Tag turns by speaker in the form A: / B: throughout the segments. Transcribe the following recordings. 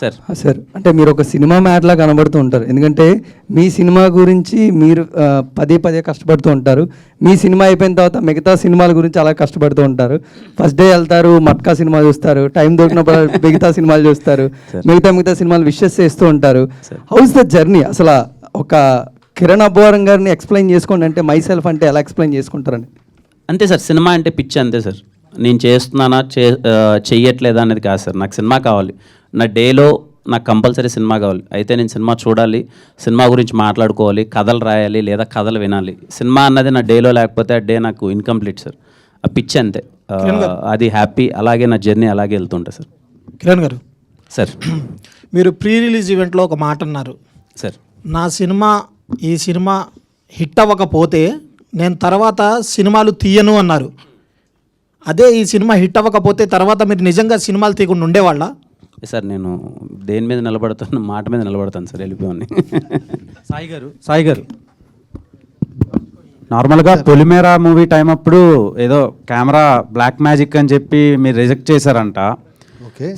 A: Sir అంటే మీరు ఒక సినిమా మ్యాట్లా కనబడుతూ ఉంటారు. ఎందుకంటే మీ సినిమా గురించి మీరు పదే పదే కష్టపడుతూ ఉంటారు. మీ సినిమా అయిపోయిన తర్వాత మిగతా సినిమాల గురించి అలా కష్టపడుతూ ఉంటారు. ఫస్ట్ డే వెళ్తారు, మట్కా సినిమా చూస్తారు, టైం దొరికినప్పుడు మిగతా సినిమాలు చూస్తారు, మిగతా సినిమాలు విషెస్ చేస్తూ ఉంటారు. How is the journey? అసలు ఒక కిరణ్ అబ్బవరం గారిని ఎక్స్ప్లెయిన్ చేసుకోండి అంటే మై సెల్ఫ్ అంటే ఎలా ఎక్స్ప్లెయిన్ చేసుకుంటారని.
B: అంతే సార్, సినిమా అంటే పిచ్చి అంతే సార్. నేను చేస్తున్నానా చెయ్యట్లేదా అనేది కాదు సార్. నాకు సినిమా కావాలి, నా డేలో నాకు కంపల్సరీ సినిమా కావాలి. అయితే నేను సినిమా చూడాలి, సినిమా గురించి మాట్లాడుకోవాలి, కథలు రాయాలి లేదా కథలు వినాలి. సినిమా అన్నది నా డేలో లేకపోతే ఆ డే నాకు ఇన్కంప్లీట్ సార్. ఆ పిచ్చి అంతే, అది హ్యాపీ. అలాగే నా జర్నీ అలాగే వెళ్తుంటా సార్.
C: కిరణ్ గారు
B: సార్,
C: మీరు ప్రీ రిలీజ్ ఈవెంట్లో ఒక మాట అన్నారు
B: సార్,
C: ఈ సినిమా హిట్ అవ్వకపోతే నేను తర్వాత సినిమాలు తీయను అన్నారు. అదే ఈ సినిమా హిట్ అవ్వకపోతే తర్వాత మీరు నిజంగా సినిమాలు తీయకుండా ఉండేవాళ్ళ?
B: సార్ నేను దేని మీద నిలబడతాను, మాట మీద నిలబడతాను సార్. వెళ్ళిపోయి
D: సాయి గారు నార్మల్గా పొలిమేర మూవీ టైం అప్పుడు ఏదో కెమెరా బ్లాక్ మ్యాజిక్ అని చెప్పి మీరు రిజెక్ట్ చేశారంట.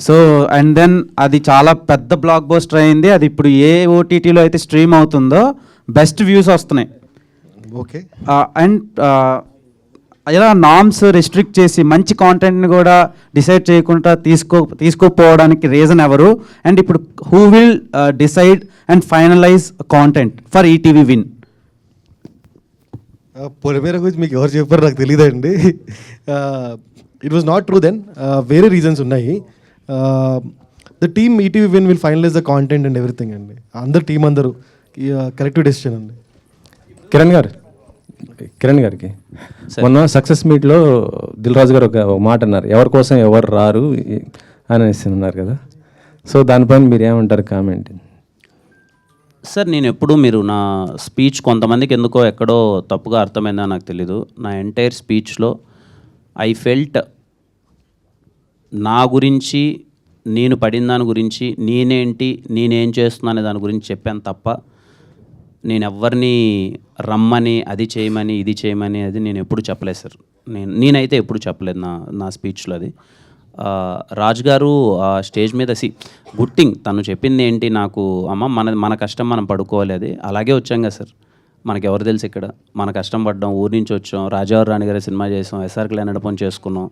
D: సో అండ్ దెన్ అది చాలా పెద్ద బ్లాక్ బస్టర్ అయింది. అది ఇప్పుడు ఏ ఓటీటీలో అయితే స్ట్రీమ్ అవుతుందో బెస్ట్ వ్యూస్ వస్తున్నాయి.
E: ఓకే.
D: అండ్ ఇలా నామ్స్ రిస్ట్రిక్ట్ చేసి మంచి కాంటెంట్ని కూడా డిసైడ్ చేయకుండా తీసుకోపోవడానికి రీజన్ ఎవరు? అండ్ ఇప్పుడు who will decide and finalise content for ETV Win?
E: Polimera గురించి మీకు ఎవరు చెప్పారు నాకు తెలియదండి. It was not true then. వేరే రీజన్స్ ఉన్నాయి. The team ETV Win will finalise the content and everything అండి. అందరు టీం అందరూ కరెక్టివ్ డెసిషన్ అండి.
F: కిరణ్ గారికి మొన్న సక్సెస్ మీట్లో దిల్ రాజు గారు ఒక మాట అన్నారు, ఎవరి కోసం ఎవరు రారు అని అన్నారు కదా. సో దానిపైన మీరు ఏమంటారు కామెంట్?
B: సార్ నేను ఎప్పుడు, మీరు నా స్పీచ్ కొంతమందికి ఎందుకో ఎక్కడో తప్పుగా అర్థమైందా నాకు తెలీదు. నా ఎంటైర్ స్పీచ్లో ఐ ఫెల్ట్ నా గురించి, నేను పడిన దాని గురించి, నేనేంటి, నేనేం చేస్తున్నా అనే దాని గురించి చెప్పాను తప్ప నేను ఎవరిని రమ్మని అది చేయమని ఇది చేయమని అది నేను ఎప్పుడు చెప్పలేదు సార్. నేనైతే ఎప్పుడు చెప్పలేదు నా స్పీచ్లో అది. రాజు గారు స్టేజ్ మీద గుడ్ థింగ్ తను చెప్పింది ఏంటి, నాకు అమ్మ మన కష్టం మనం పడుకోవాలి, అది అలాగే వచ్చాం కదా సార్. మనకి ఎవరు తెలుసు ఇక్కడ, మన కష్టం పడ్డాం, ఊరి నుంచి వచ్చాం, రాజావారి రాణి గారి సినిమా చేసాం, ఎస్ఆర్ కళ్యాణ్ పని చేసుకున్నాం,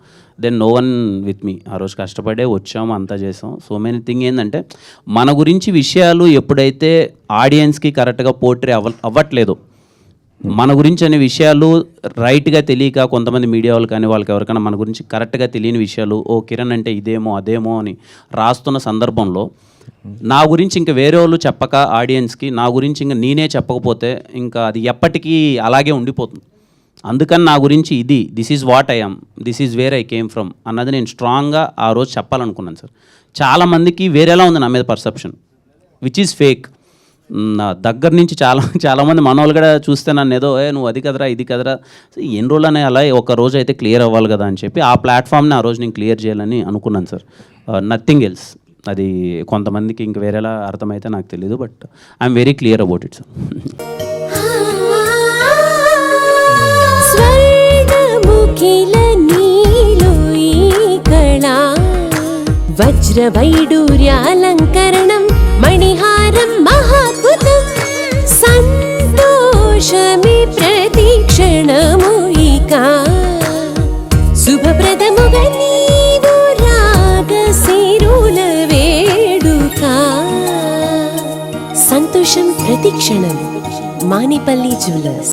B: then no one with me. ఆ రోజు కష్టపడే వచ్చాము, అంతా చేసాం. సో మెనీ థింగ్ ఏంటంటే మన గురించి విషయాలు ఎప్పుడైతే ఆడియన్స్కి కరెక్ట్గా పోర్ట్రే అవ్వట్లేదు, మన గురించి అనే విషయాలు రైట్గా తెలియక కొంతమంది మీడియా వాళ్ళు కానీ వాళ్ళకి ఎవరికైనా మన గురించి కరెక్ట్గా తెలియని విషయాలు, ఓ కిరణ్ అంటే ఇదేమో అదేమో అని రాస్తున్న సందర్భంలో నా గురించి ఇంకా వేరే వాళ్ళు చెప్పక ఆడియన్స్కి, నా గురించి ఇంకా నేనే చెప్పకపోతే ఇంకా అది ఎప్పటికీ అలాగే ఉండిపోతుంది. అందుకని నా గురించి ఇది, this is what I am, this is where I came from అన్నది నేను స్ట్రాంగ్గా ఆ రోజు చెప్పాలనుకున్నాను సార్. చాలామందికి వేరేలా ఉంది నా మీద పర్సెప్షన్, విచ్ ఈజ్ ఫేక్. నా దగ్గర నుంచి చాలామంది మనోళ్ళు కూడా చూస్తే నన్ను ఏదో నువ్వు అది కదరా ఇది కదరా, ఎన్ని రోజులు అనే అలా ఒక రోజు అయితే క్లియర్ అవ్వాలి కదా అని చెప్పి ఆ ప్లాట్ఫామ్ని ఆ రోజు నేను క్లియర్ చేయాలని అనుకున్నాను సార్. Nothing else. అది కొంతమందికి ఇంక వేరేలా అర్థమైతే నాకు తెలీదు, but I'm very clear about it sir.
G: వజ్రవైడూర్యాలంకరణం మణిహారం మహాద్భుతం సంతోషమే ప్రతిక్షణము ఇక శుభప్రదముగా నీవు రాగశిరుల వేడుక సంతోషం ప్రతిక్షణం. మానిపల్లి జ్యువెలర్స్.